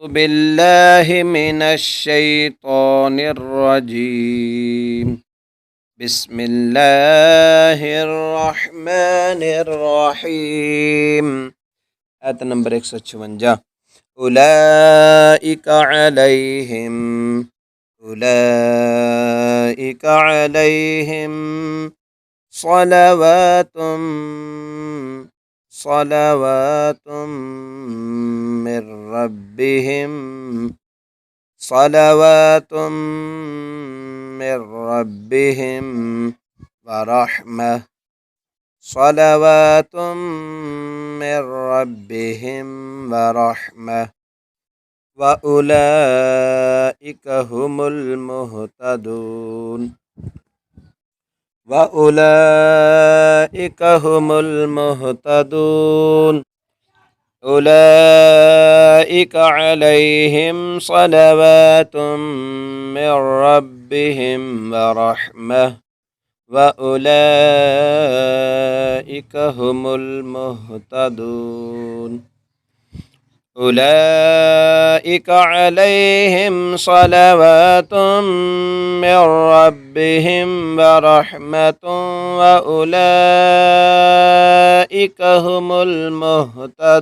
بالله من الشيطان الرجيم. بسم الله الرحمن الرحيم. آية نمبر 156. أولئك عليهم صلوات من ربهم ورحمة صلوات من ربهم ورحمة وأولئك هم المهتدون. أولئك عليهم صلوات من ربهم ورحمة وأولئك هم المهتدون. أولئك عليهم صلوات من ربهم ورحمة وأولئك هم المهتدون.